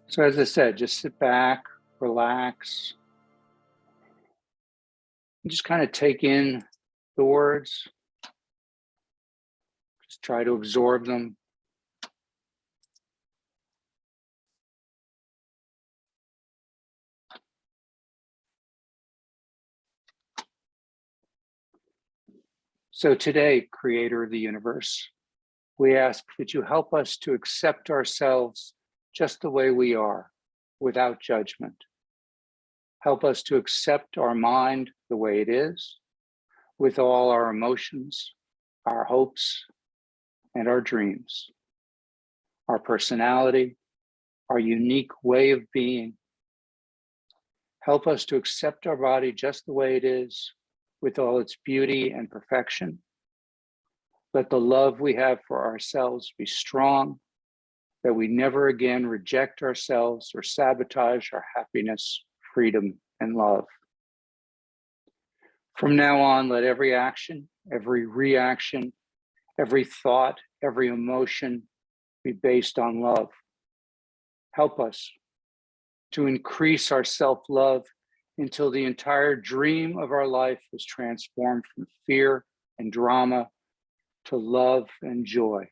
So as I said, just sit back, relax, and just kind of take in the words. Just try to absorb them. So today, Creator of the universe, we ask that you help us to accept ourselves just the way we are, without judgment. Help us to accept our mind the way it is, with all our emotions, our hopes, and our dreams, our personality, our unique way of being. Help us to accept our body just the way it is, with all its beauty and perfection. Let the love we have for ourselves be strong, that we never again reject ourselves or sabotage our happiness, freedom, and love. From now on, let every action, every reaction, every thought, every emotion be based on love. Help us to increase our self-love until the entire dream of our life is transformed from fear and drama to love and joy.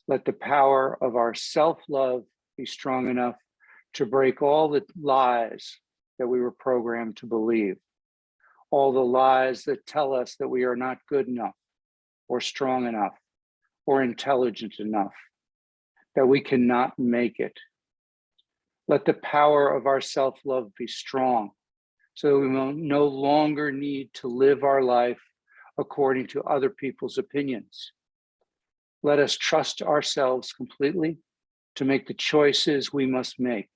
Let the power of our self-love be strong enough to break all the lies that we were programmed to believe, all the lies that tell us that we are not good enough or strong enough or intelligent enough, that we cannot make it. Let the power of our self-love be strong so that we will no longer need to live our life according to other people's opinions. Let us trust ourselves completely to make the choices we must make.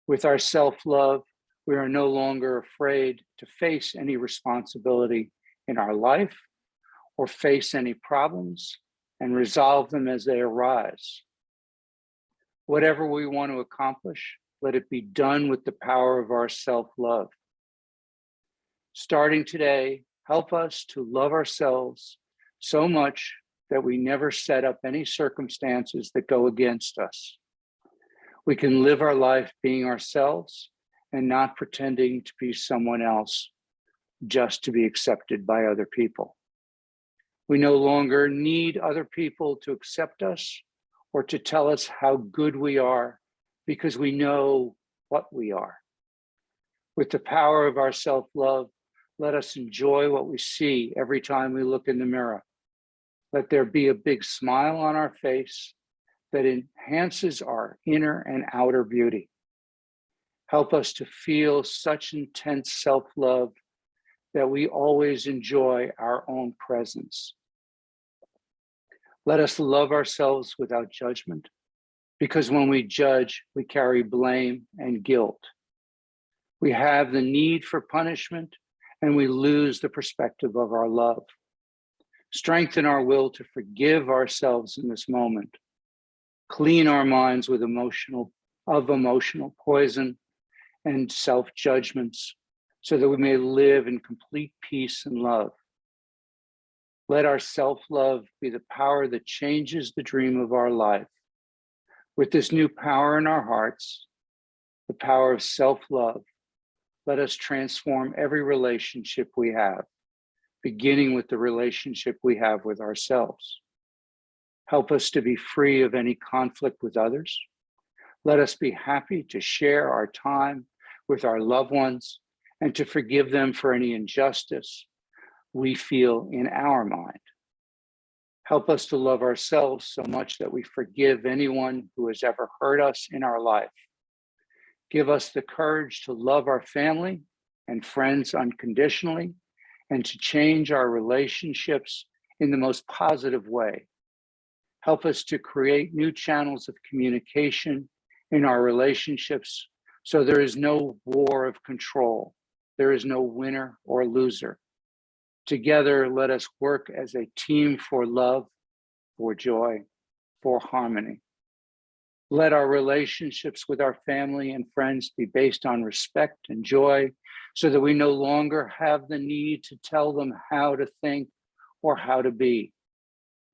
With our self-love, we are no longer afraid to face any responsibility in our life or face any problems and resolve them as they arise. Whatever we want to accomplish, let it be done with the power of our self-love. Starting today, help us to love ourselves so much that we never set up any circumstances that go against us. We can live our life being ourselves and not pretending to be someone else just to be accepted by other people. We no longer need other people to accept us or to tell us how good we are, because we know what we are. With the power of our self-love, let us enjoy what we see every time we look in the mirror. Let there be a big smile on our face that enhances our inner and outer beauty. Help us to feel such intense self-love that we always enjoy our own presence. Let us love ourselves without judgment, because when we judge, we carry blame and guilt. We have the need for punishment, and we lose the perspective of our love. Strengthen our will to forgive ourselves in this moment. Clean our minds with emotional poison and self-judgments so that we may live in complete peace and love. Let our self-love be the power that changes the dream of our life. With this new power in our hearts, the power of self-love, let us transform every relationship we have, beginning with the relationship we have with ourselves. Help us to be free of any conflict with others. Let us be happy to share our time with our loved ones and to forgive them for any injustice we feel in our mind. Help us to love ourselves so much that we forgive anyone who has ever hurt us in our life. Give us the courage to love our family and friends unconditionally and to change our relationships in the most positive way. Help us to create new channels of communication in our relationships so there is no war of control. There is no winner or loser. Together, let us work as a team for love, for joy, for harmony. Let our relationships with our family and friends be based on respect and joy so that we no longer have the need to tell them how to think or how to be.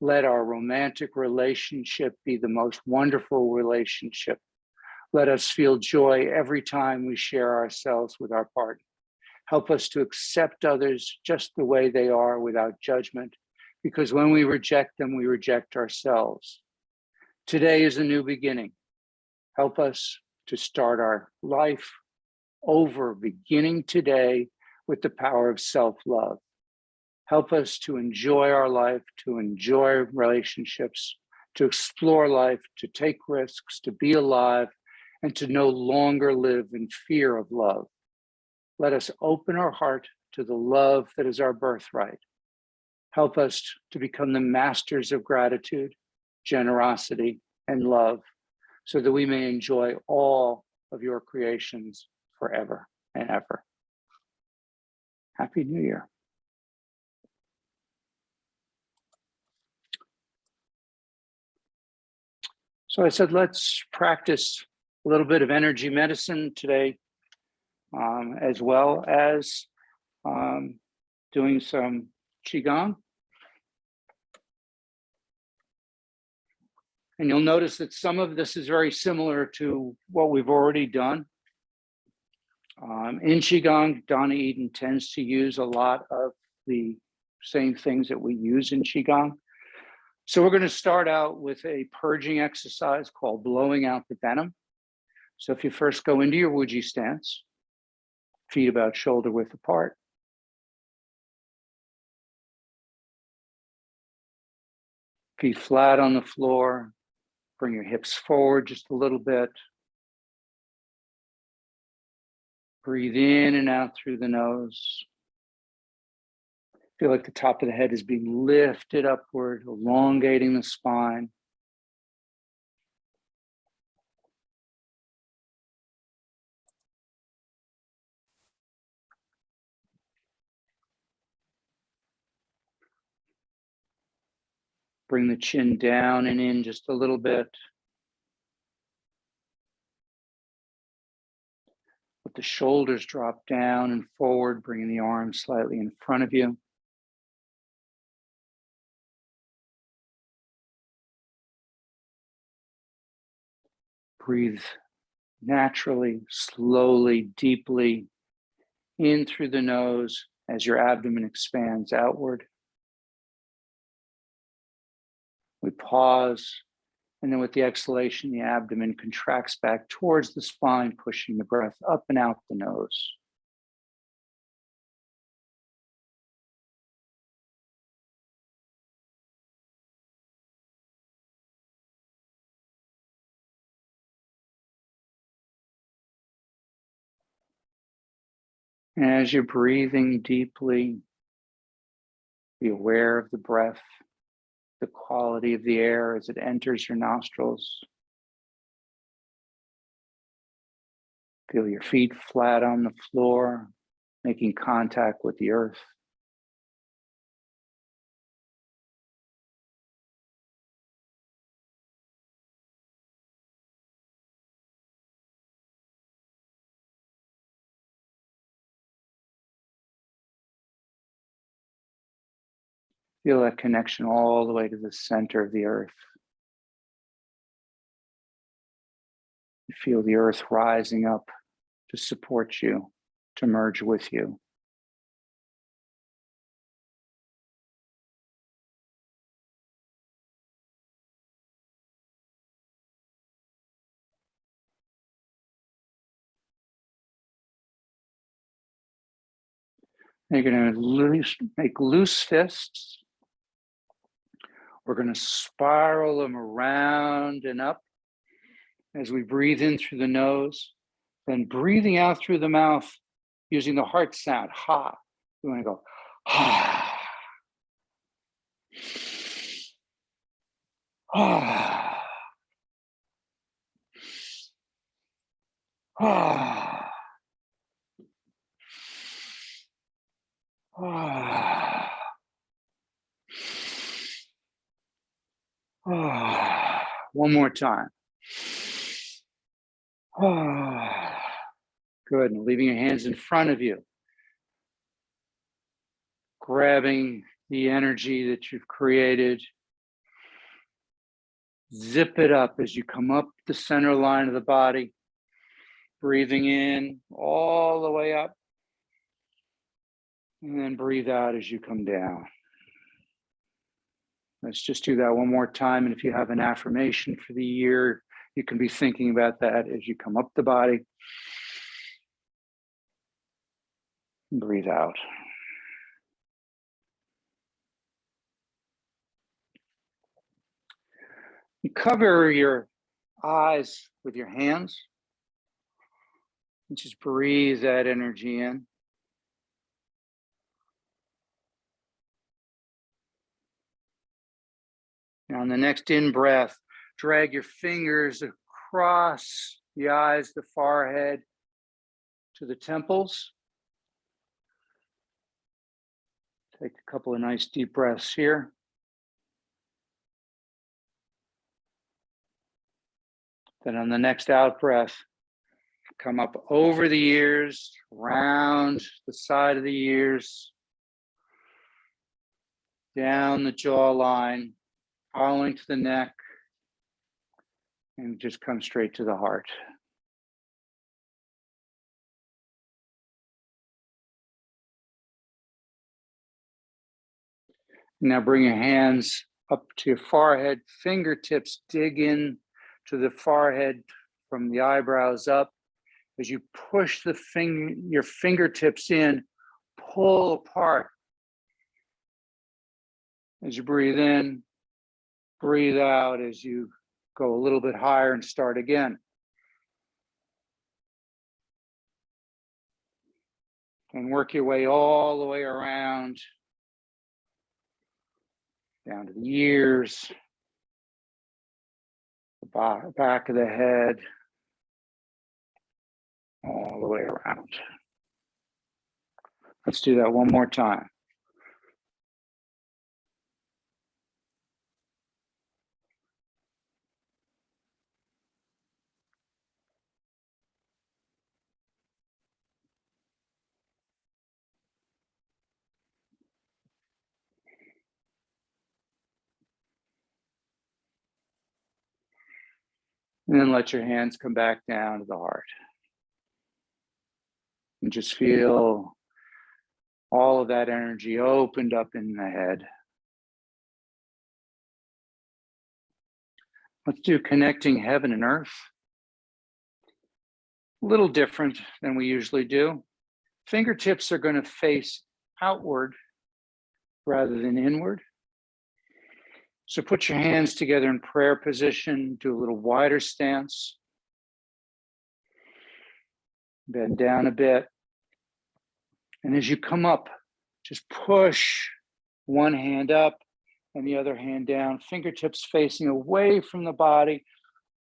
Let our romantic relationship be the most wonderful relationship. Let us feel joy every time we share ourselves with our partner. Help us to accept others just the way they are without judgment, because when we reject them, we reject ourselves. Today is a new beginning. Help us to start our life over, beginning today with the power of self-love. Help us to enjoy our life, to enjoy relationships, to explore life, to take risks, to be alive, and to no longer live in fear of love. Let us open our heart to the love that is our birthright. Help us to become the masters of gratitude, generosity, and love, so that we may enjoy all of your creations forever and ever. Happy New Year. So I said, let's practice a little bit of energy medicine today, as well as doing some QiGong. And you'll notice that some of this is very similar to what we've already done. In QiGong, Donna Eden tends to use a lot of the same things that we use in QiGong. So we're going to start out with a purging exercise called blowing out the venom. So if you first go into your Wuji stance, feet about shoulder width apart. Feet flat on the floor. Bring your hips forward just a little bit. Breathe in and out through the nose. Feel like the top of the head is being lifted upward, elongating the spine. Bring the chin down and in just a little bit. Let the shoulders drop down and forward, bringing the arms slightly in front of you. Breathe naturally, slowly, deeply in through the nose as your abdomen expands outward. We pause, and then with the exhalation, the abdomen contracts back towards the spine, pushing the breath up and out the nose. And as you're breathing deeply, be aware of the breath, the quality of the air as it enters your nostrils. Feel your feet flat on the floor, making contact with the earth. Feel that connection all the way to the center of the earth. You feel the earth rising up to support you, to merge with you. And you're going to make loose fists. We're going to spiral them around and up as we breathe in through the nose, then breathing out through the mouth using the heart sound, ha. We want to go, ha. Ah. Ah. Ah. Ah. One more time. Ah. Good. And leaving your hands in front of you. Grabbing the energy that you've created Zip it up as you come up the center line of the body, breathing in all the way up, and then breathe out as you come down. Let's just do that one more time. And if you have an affirmation for the year, you can be thinking about that as you come up the body. Breathe out. You cover your eyes with your hands and just breathe that energy in. And on the next in-breath, drag your fingers across the eyes, the forehead, to the temples. Take a couple of nice deep breaths here. Then on the next out breath, come up over the ears, round the side of the ears, down the jawline, following to the neck, and just come straight to the heart. Now bring your hands up to your forehead, fingertips dig in to the forehead from the eyebrows up. As you push your fingertips in, pull apart. As you breathe in, breathe out as you go a little bit higher and start again. And work your way all the way around, down to the ears, the back of the head, all the way around. Let's do that one more time. And then let your hands come back down to the heart. And just feel all of that energy opened up in the head. Let's do connecting heaven and earth. A little different than we usually do. Fingertips are going to face outward rather than inward. So put your hands together in prayer position, do a little wider stance. Bend down a bit. And as you come up, just push one hand up and the other hand down, fingertips facing away from the body.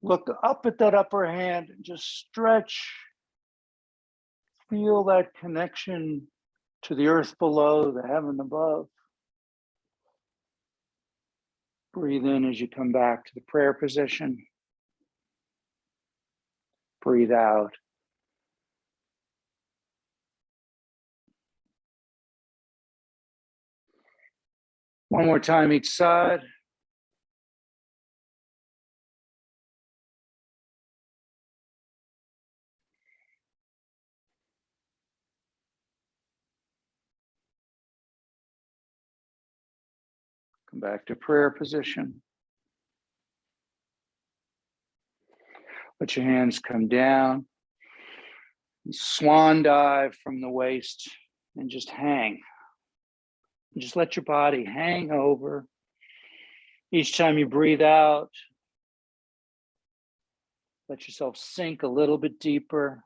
Look up at that upper hand and just stretch. Feel that connection to the earth below, the heaven above. Breathe in as you come back to the prayer position. Breathe out. One more time each side. Come back to prayer position. Let your hands come down. Swan dive from the waist and just hang. Just let your body hang over. Each time you breathe out, let yourself sink a little bit deeper.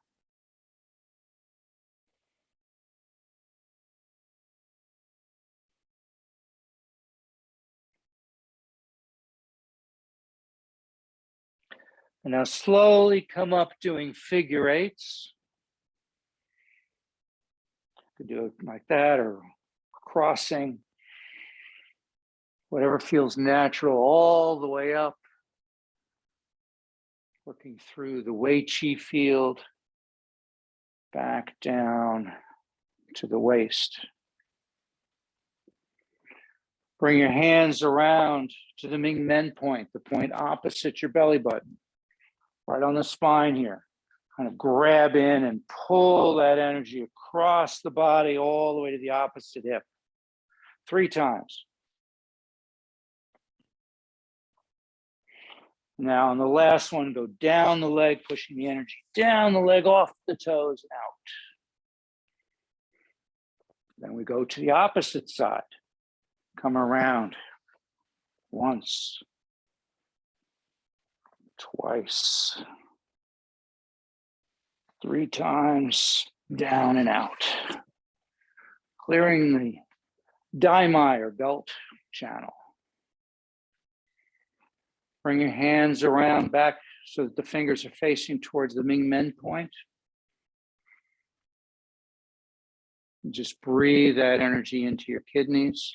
And now slowly come up doing figure eights. You could do it like that or crossing. Whatever feels natural, all the way up. Working through the Wei Qi field, back down to the waist. Bring your hands around to the Ming Men point, the point opposite your belly button, right on the spine here. Kind of grab in and pull that energy across the body all the way to the opposite hip. 3 times. Now on the last one, go down the leg, pushing the energy down the leg, off the toes, and out. Then we go to the opposite side. Come around once, twice, 3 times, down and out. Clearing the daimai or belt channel. Bring your hands around back so that the fingers are facing towards the Ming Men point. And just breathe that energy into your kidneys.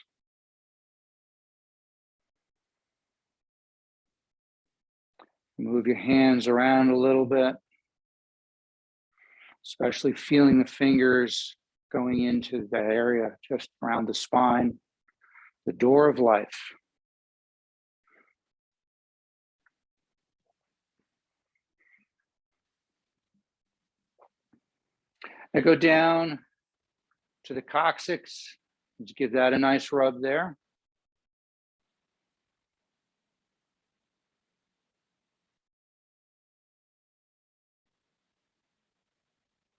Move your hands around a little bit, especially feeling the fingers going into that area just around the spine, the door of life. Now go down to the coccyx. Just give that a nice rub there.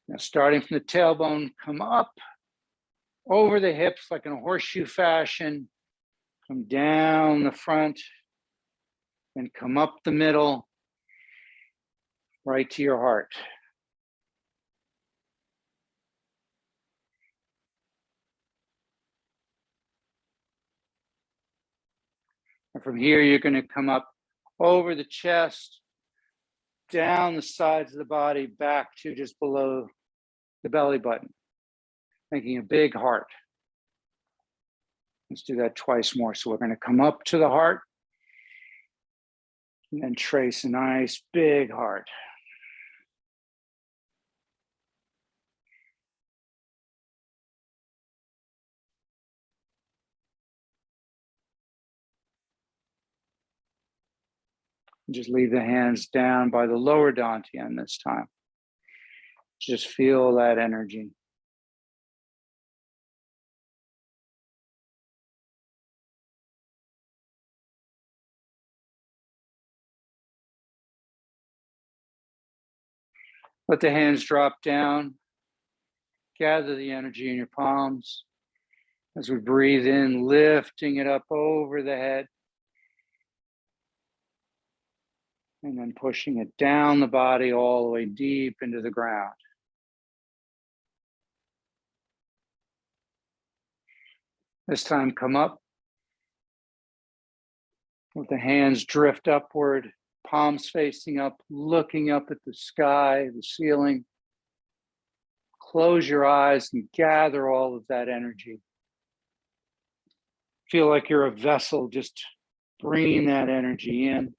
Now starting from the tailbone, come up over the hips like in a horseshoe fashion. Come down the front and come up the middle, right to your heart. And from here, you're going to come up over the chest, down the sides of the body, back to just below the belly button, making a big heart. Let's do that twice more. So we're going to come up to the heart and then trace a nice big heart. Just leave the hands down by the lower dantian this time. Just feel that energy. Let the hands drop down. Gather the energy in your palms. As we breathe in, lifting it up over the head. And then pushing it down the body all the way deep into the ground. This time, come up. Let the hands drift upward, palms facing up, looking up at the sky, the ceiling. Close your eyes and gather all of that energy. Feel like you're a vessel, just bringing that energy in.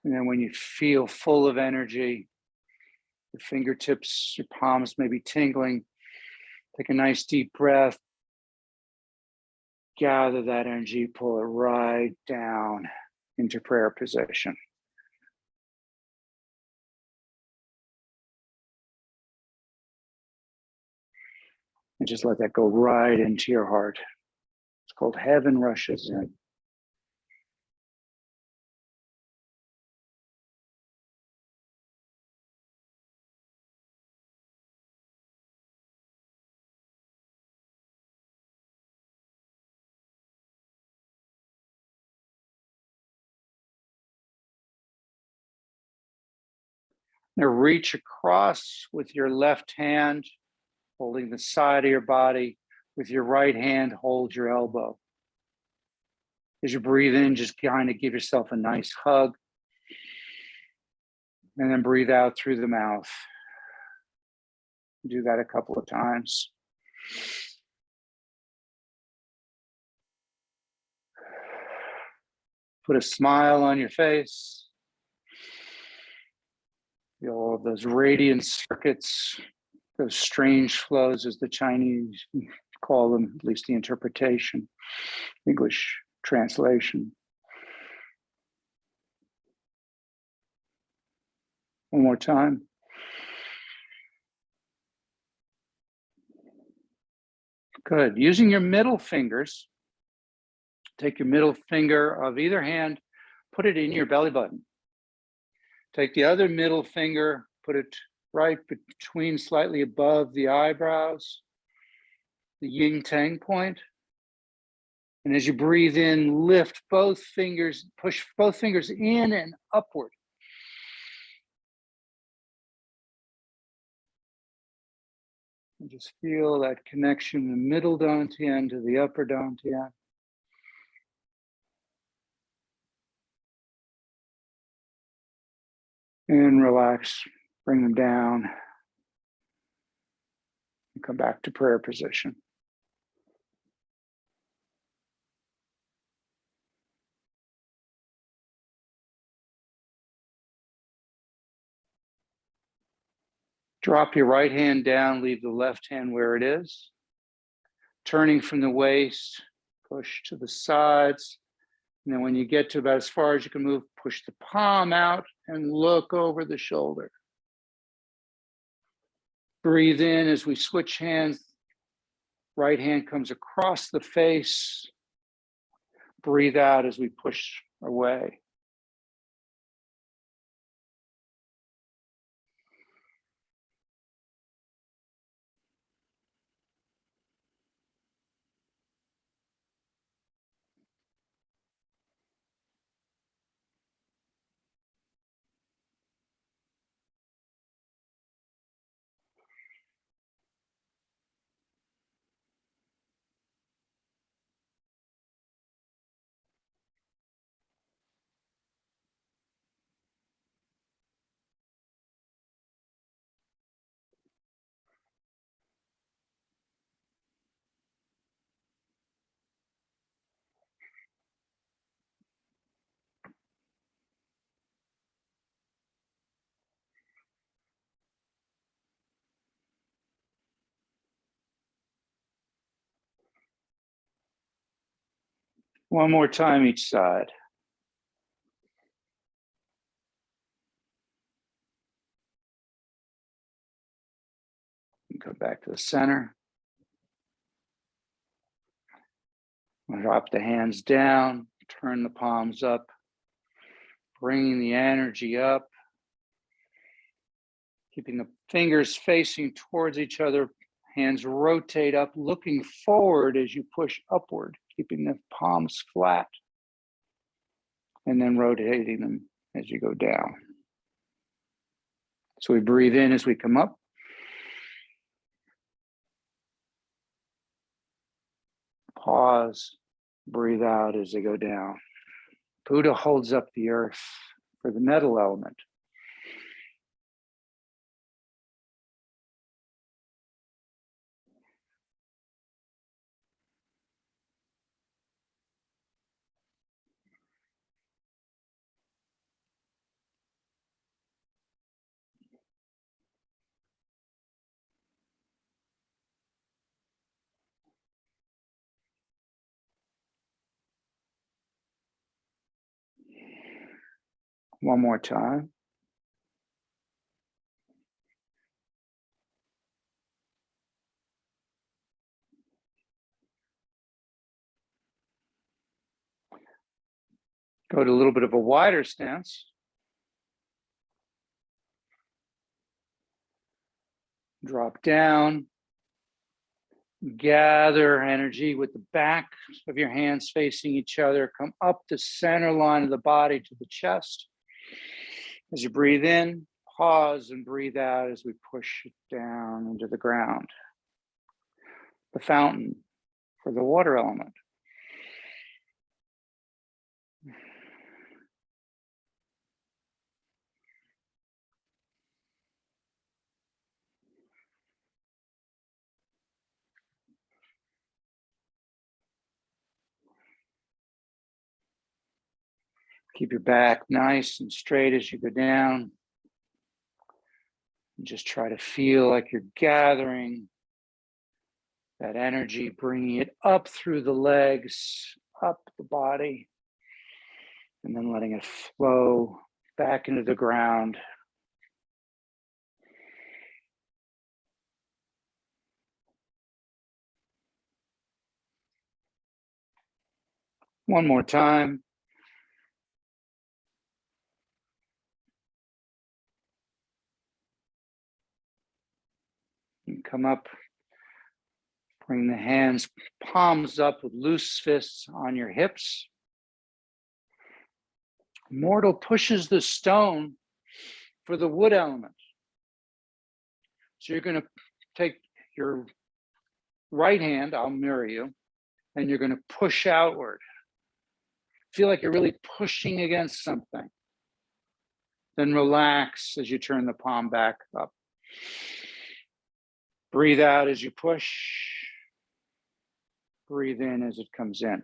And then when you feel full of energy, your fingertips, your palms may be tingling. Take a nice deep breath. Gather that energy, pull it right down into prayer position. And just let that go right into your heart. It's called Heaven Rushes In. Now reach across with your left hand, holding the side of your body. With your right hand, hold your elbow. As you breathe in, just kind of give yourself a nice hug. And then breathe out through the mouth. Do that a couple of times. Put a smile on your face. Feel all of those radiant circuits, those strange flows, as the Chinese call them, at least the interpretation, English translation. One more time. Good. Using your middle fingers, take your middle finger of either hand, put it in your belly button. Take the other middle finger, put it right between, slightly above the eyebrows, the yin tang point. And as you breathe in, lift both fingers, push both fingers in and upward. And just feel that connection, the middle dantian to the upper dantian. And relax, bring them down. And come back to prayer position. Drop your right hand down, leave the left hand where it is. Turning from the waist, push to the sides. And then when you get to about as far as you can move, push the palm out and look over the shoulder. Breathe in as we switch hands. Right hand comes across the face. Breathe out as we push away. One more time each side. And come back to the center. Drop the hands down, turn the palms up, bringing the energy up, keeping the fingers facing towards each other, hands rotate up, looking forward as you push upward, keeping the palms flat, and then rotating them as you go down. So we breathe in as we come up. Pause, breathe out as they go down. Buddha holds up the earth for the metal element. One more time. Go to a little bit of a wider stance. Drop down. Gather energy with the back of your hands facing each other. Come up the center line of the body to the chest. As you breathe in, pause and breathe out as we push it down into the ground. The fountain for the water element. Keep your back nice and straight as you go down. And just try to feel like you're gathering that energy, bringing it up through the legs, up the body, and then letting it flow back into the ground. One more time. And come up, bring the hands, palms up with loose fists on your hips. Mortal pushes the stone for the wood element. So you're going to take your right hand, I'll mirror you, and you're going to push outward. Feel like you're really pushing against something. Then relax as you turn the palm back up. Breathe out as you push. Breathe in as it comes in.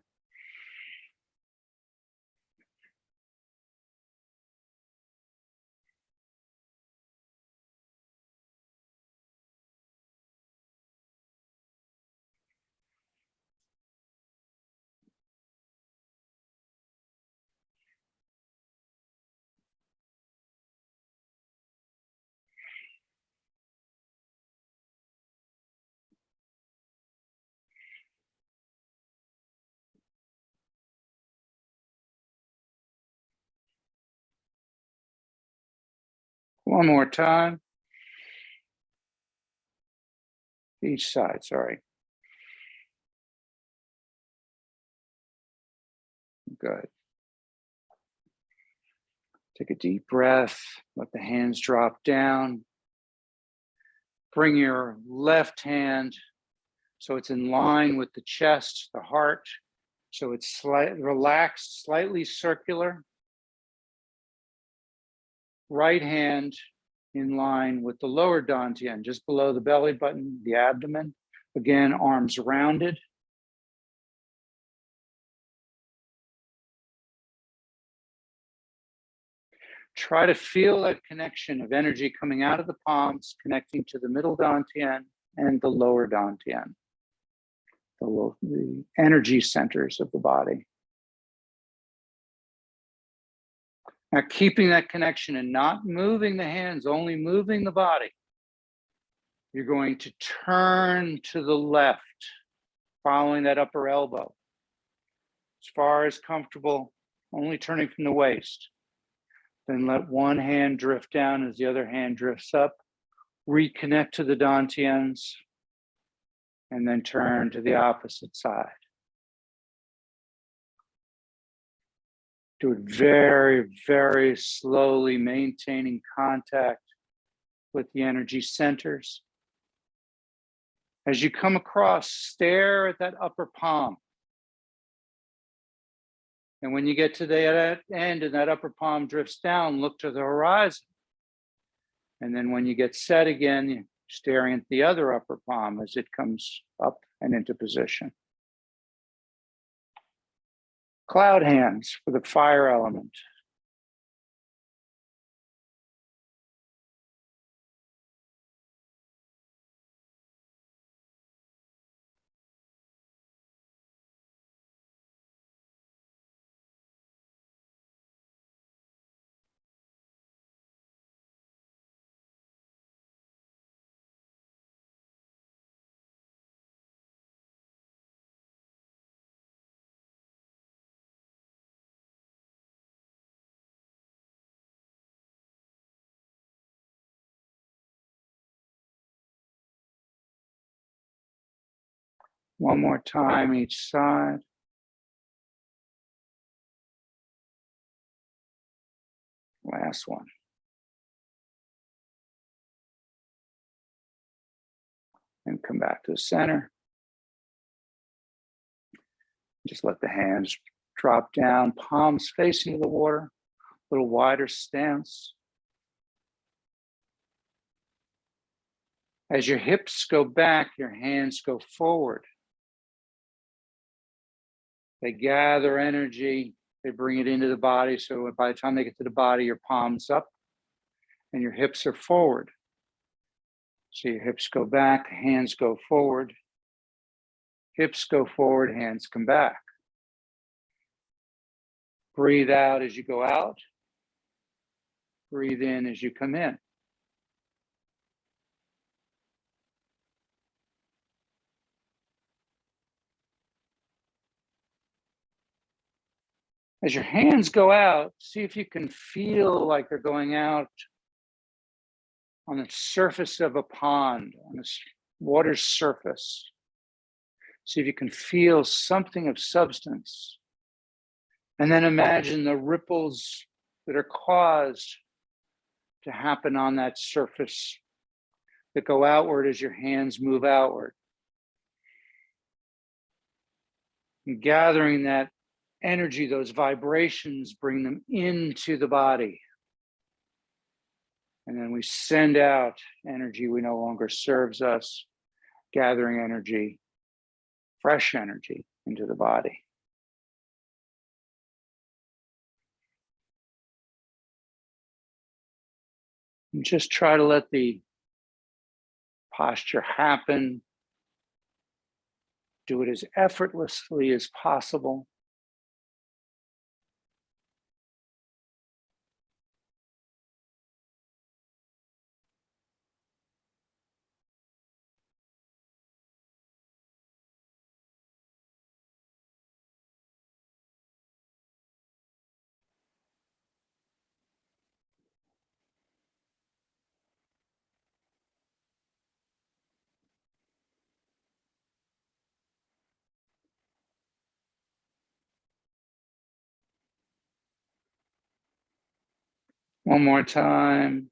One more time. Each side, sorry. Good. Take a deep breath. Let the hands drop down. Bring your left hand so it's in line with the chest, the heart. So it's relaxed, slightly circular. Right hand in line with the lower dantian, just below the belly button, the abdomen. Again, arms rounded. Try to feel that connection of energy coming out of the palms, connecting to the middle dantian and the lower dantian, the energy centers of the body. Now, keeping that connection and not moving the hands, only moving the body. You're going to turn to the left, following that upper elbow. As far as comfortable, only turning from the waist. Then let one hand drift down as the other hand drifts up. Reconnect to the dantians, and then turn to the opposite side. Do it very, very slowly, maintaining contact with the energy centers. As you come across, stare at that upper palm. And when you get to that end and that upper palm drifts down, look to the horizon. And then when you get set again, you're staring at the other upper palm as it comes up and into position. Cloud hands for the fire element. One more time each side. Last one. And come back to the center. Just let the hands drop down, palms facing the water, a little wider stance. As your hips go back, your hands go forward. They gather energy They bring it into the body. So by the time they get to the body, your palms up and your hips are forward. So your hips go back, hands go forward. Hips go forward, hands come back. Breathe out as you go out. Breathe in as you come in. As your hands go out, see if you can feel like they're going out on the surface of a pond, on the water's surface. See if you can feel something of substance. And then imagine the ripples that are caused to happen on that surface that go outward as your hands move outward. And gathering that energy, those vibrations, bring them into the body. And then we send out energy we no longer serves us, gathering energy, fresh energy into the body. And just try to let the posture happen. Do it as effortlessly as possible. One more time.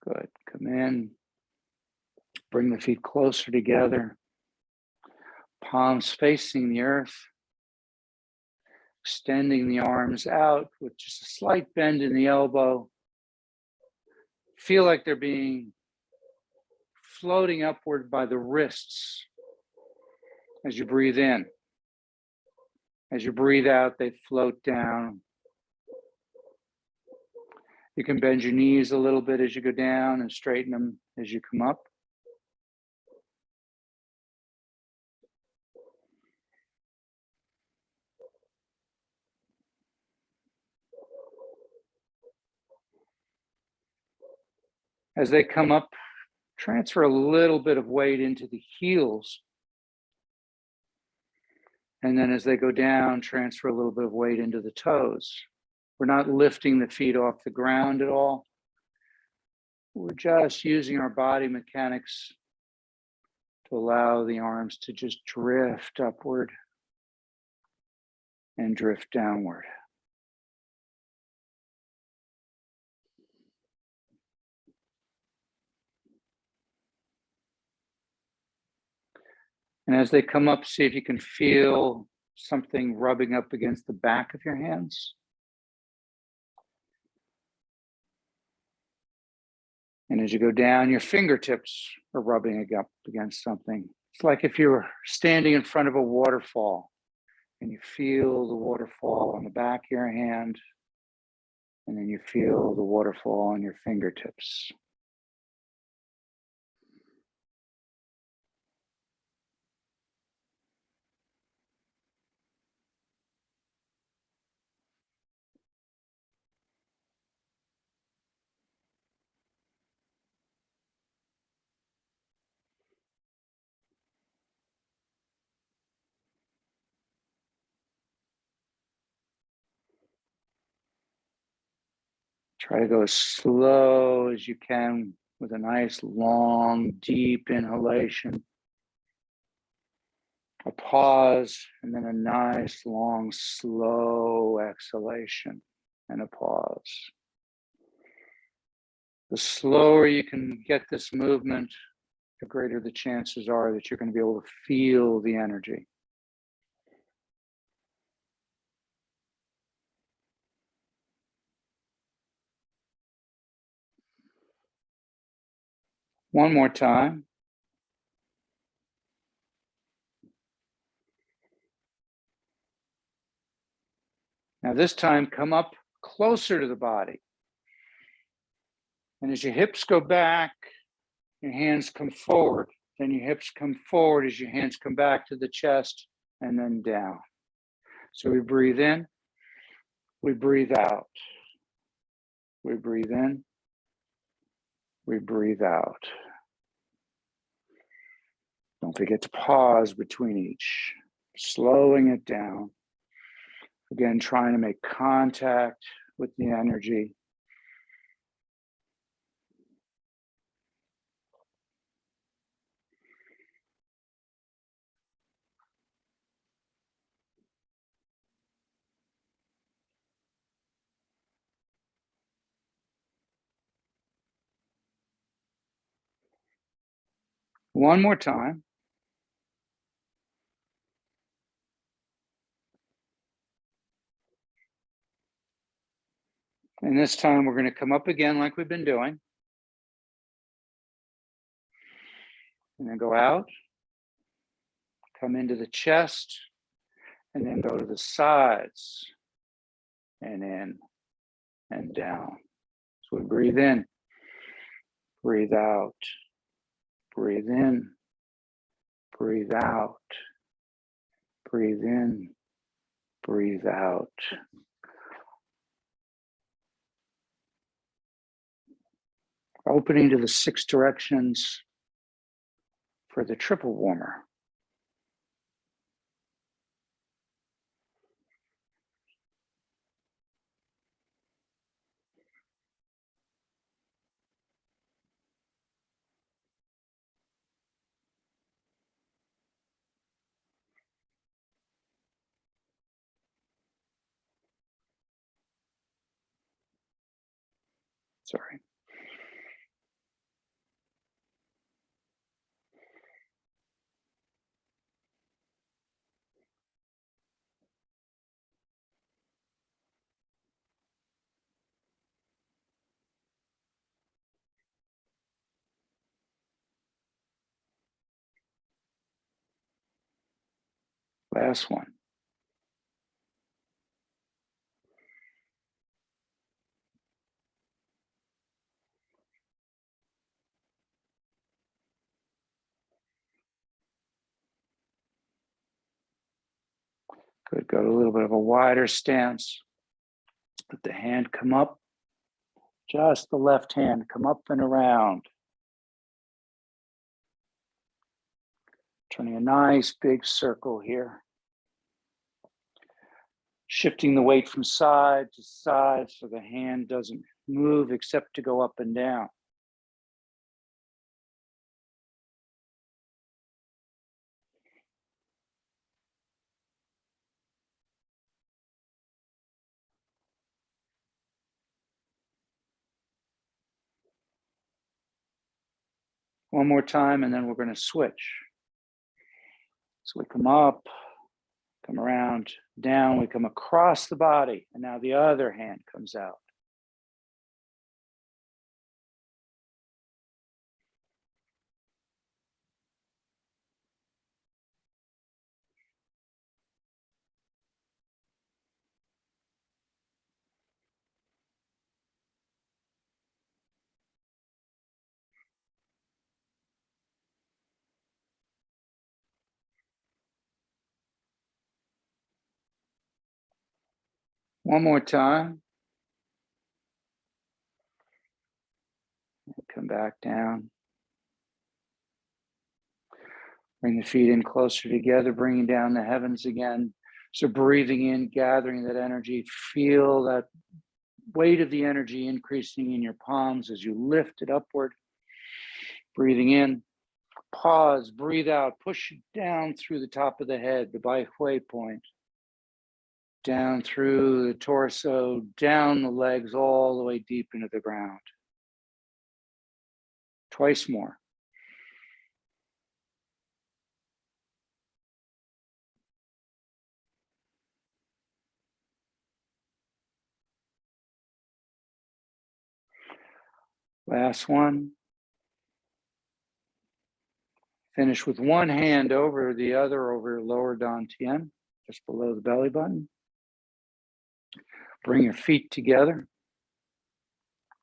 Good. Come in. Bring the feet closer together. Palms facing the earth. Extending the arms out with just a slight bend in the elbow. Feel like they're being floating upward by the wrists as you breathe in. As you breathe out, they float down. You can bend your knees a little bit as you go down and straighten them as you come up. As they come up, transfer a little bit of weight into the heels. And then as they go down, transfer a little bit of weight into the toes. We're not lifting the feet off the ground at all. We're just using our body mechanics to allow the arms to just drift upward and drift downward. And as they come up, see if you can feel something rubbing up against the back of your hands. And as you go down, your fingertips are rubbing up against something. It's like if you were standing in front of a waterfall and you feel the waterfall on the back of your hand, and then you feel the waterfall on your fingertips. Try to go as slow as you can with a nice, long, deep inhalation. A pause, and then a nice, long, slow exhalation, and a pause. The slower you can get this movement, the greater the chances are that you're going to be able to feel the energy. One more time. Now this time, come up closer to the body. And as your hips go back, your hands come forward. Then your hips come forward as your hands come back to the chest and then down. So we breathe in, we breathe out. We breathe in, we breathe out. Don't forget to pause between each, slowing it down. Again, trying to make contact with the energy. One more time. And this time we're going to come up again like we've been doing. And then go out, come into the chest, and then go to the sides, and in, and down. So we breathe in, breathe out, breathe in, breathe out, breathe in, breathe out. Opening to the 6 directions for the triple warmer. Sorry. Last one. Good, go to a little bit of a wider stance. Let the hand come up, just the left hand, come up and around. Turning a nice big circle here. Shifting the weight from side to side so the hand doesn't move except to go up and down. One more time, and then we're going to switch. So we come up, come around, down, we come across the body, and now the other hand comes out. One more time. Come back down. Bring the feet in closer together, bringing down the heavens again. So breathing in, gathering that energy, feel that weight of the energy increasing in your palms as you lift it upward. Breathing in, pause, breathe out, push it down through the top of the head, the Bai Hui point. Down through the torso, down the legs, all the way deep into the ground. Twice more. Last one. Finish with one hand over the other, over lower dantian, just below the belly button. Bring your feet together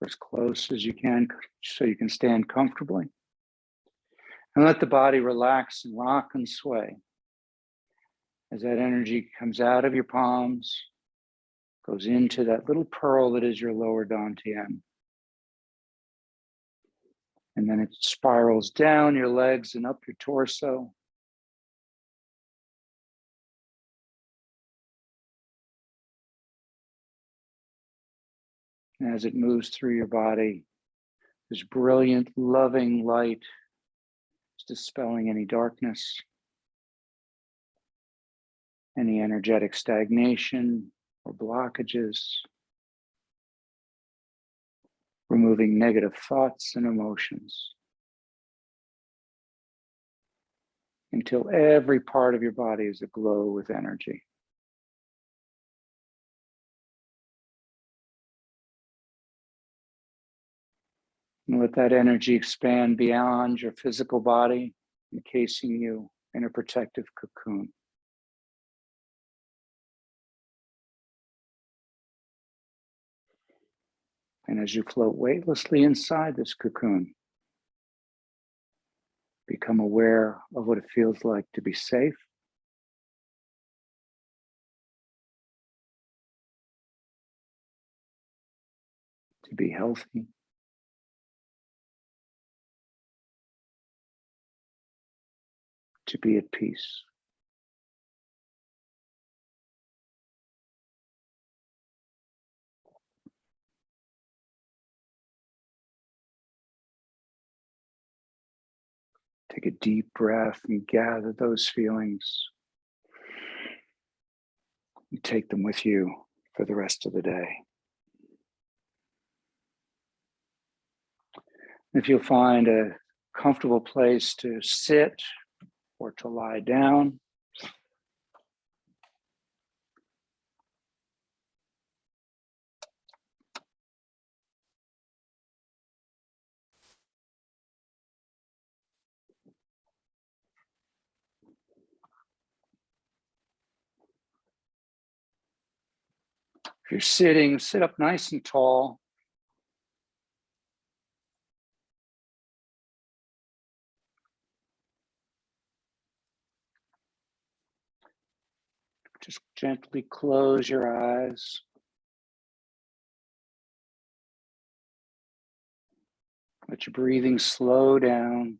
as close as you can so you can stand comfortably. And let the body relax and rock and sway as that energy comes out of your palms, goes into that little pearl that is your lower dantian. And then it spirals down your legs and up your torso. And as it moves through your body, this brilliant, loving light is dispelling any darkness, any energetic stagnation or blockages, removing negative thoughts and emotions until every part of your body is aglow with energy. And let that energy expand beyond your physical body, encasing you in a protective cocoon. And as you float weightlessly inside this cocoon, become aware of what it feels like to be safe, to be healthy, to be at peace. Take a deep breath and gather those feelings. And take them with you for the rest of the day. If you'll find a comfortable place to sit or to lie down, if you're sitting, sit up nice and tall. Just gently close your eyes. Let your breathing slow down.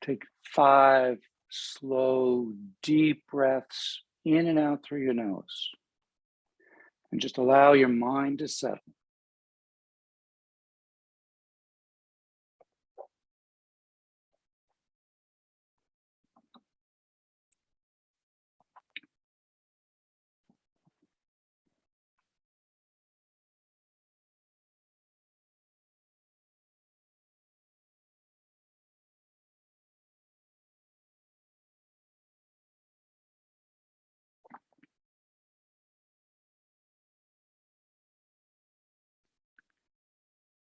Take 5 slow, deep breaths in and out through your nose. And just allow your mind to settle.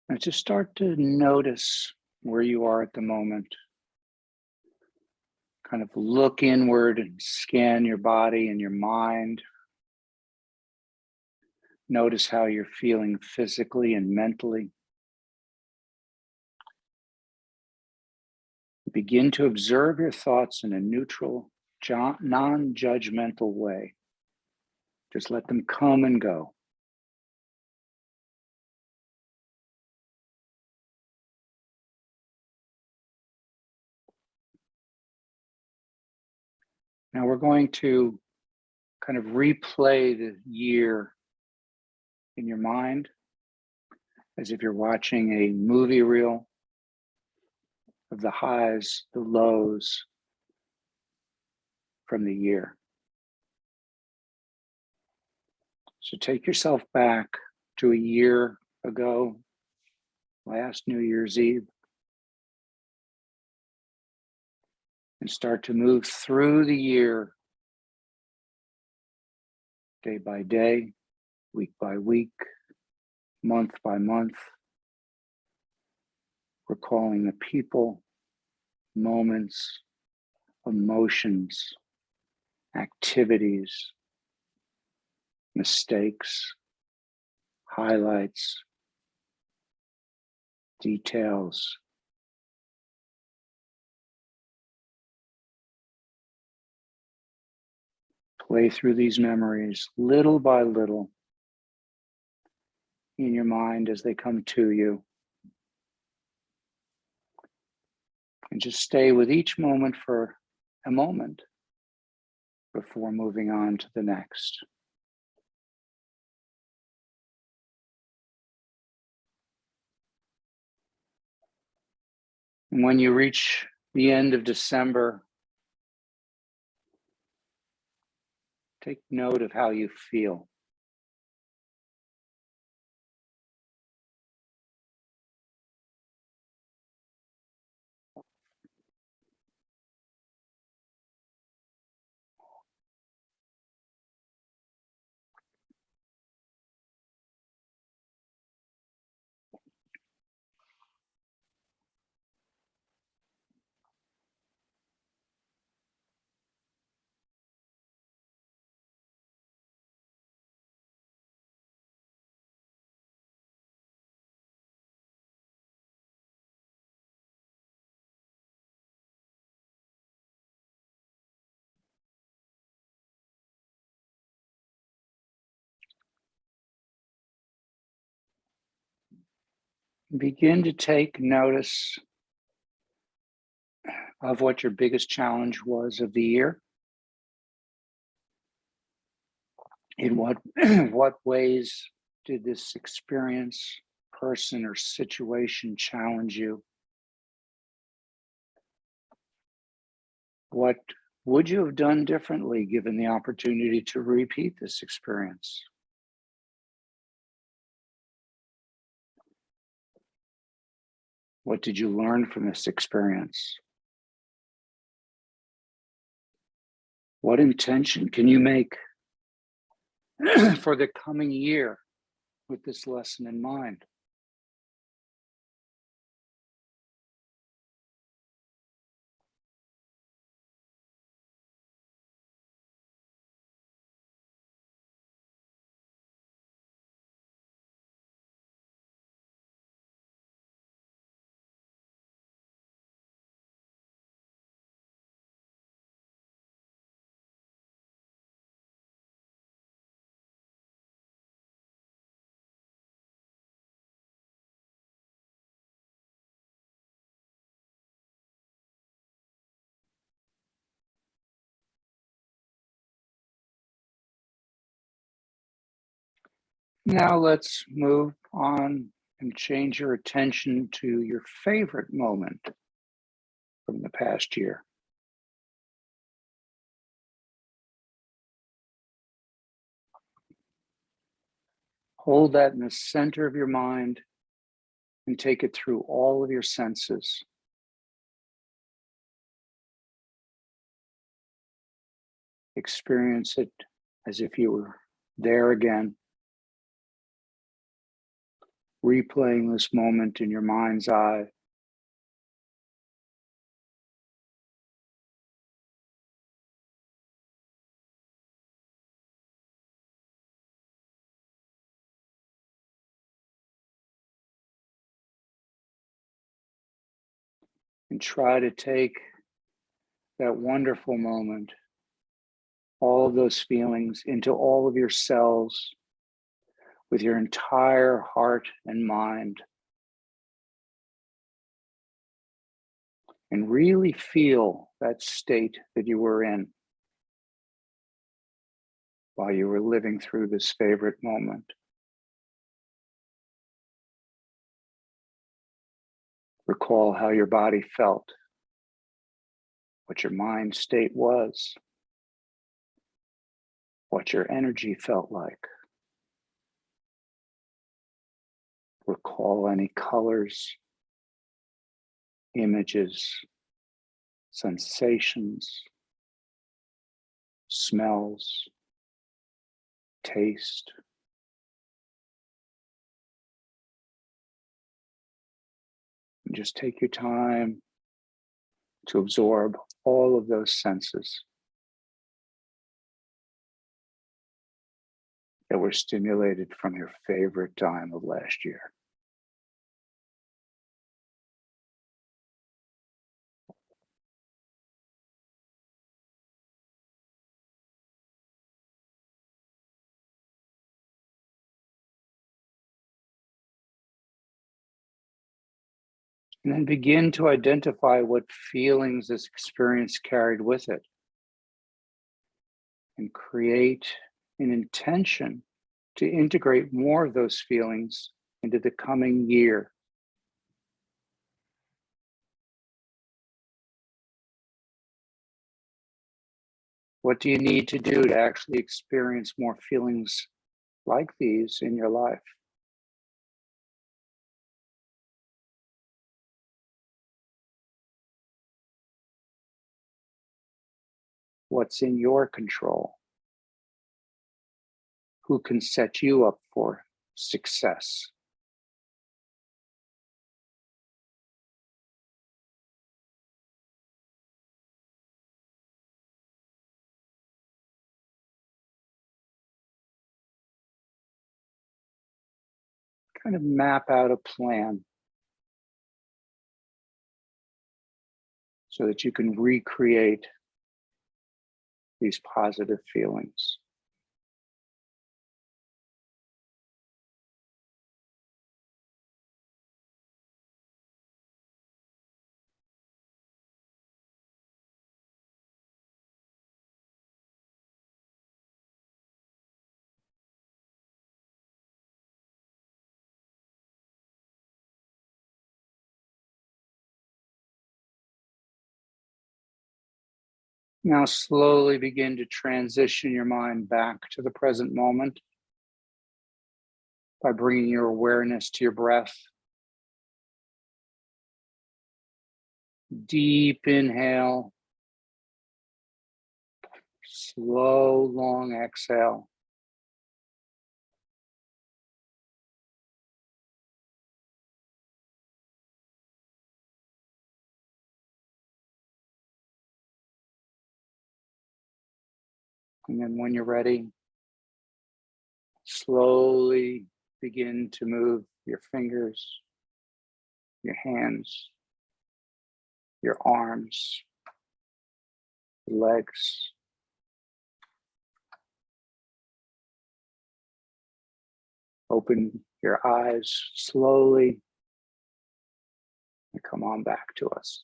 And just start to notice where you are at the moment. Kind of look inward and scan your body and your mind. Notice how you're feeling physically and mentally. Begin to observe your thoughts in a neutral, non-judgmental way. Just let them come and go. Now we're going to kind of replay the year in your mind as if you're watching a movie reel of the highs, the lows from the year. So take yourself back to a year ago, last New Year's Eve, and start to move through the year, day by day, week by week, month by month, recalling the people, moments, emotions, activities, mistakes, highlights, details. Play through these memories little by little in your mind as they come to you. And just stay with each moment for a moment before moving on to the next. And when you reach the end of December, take note of how you feel. Begin to take notice of what your biggest challenge was of the year. In what ways did this experience, person, or situation challenge you? What would you have done differently given the opportunity to repeat this experience? What did you learn from this experience? What intention can you make for the coming year with this lesson in mind? Now let's move on and change your attention to your favorite moment from the past year. Hold that in the center of your mind and take it through all of your senses. Experience it as if you were there again, replaying this moment in your mind's eye. And try to take that wonderful moment, all of those feelings, into all of your cells with your entire heart and mind. And really feel that state that you were in while you were living through this favorite moment. Recall how your body felt, what your mind state was, what your energy felt like. Recall any colors, images, sensations, smells, taste. And just take your time to absorb all of those senses that were stimulated from your favorite time of last year. And then begin to identify what feelings this experience carried with it. And create an intention to integrate more of those feelings into the coming year. What do you need to do to actually experience more feelings like these in your life? What's in your control? Who can set you up for success? Kind of map out a plan so that you can recreate these positive feelings. Now slowly begin to transition your mind back to the present moment by bringing your awareness to your breath. Deep inhale, slow, long exhale. And then when you're ready, slowly begin to move your fingers, your hands, your arms, your legs. Open your eyes slowly and come on back to us.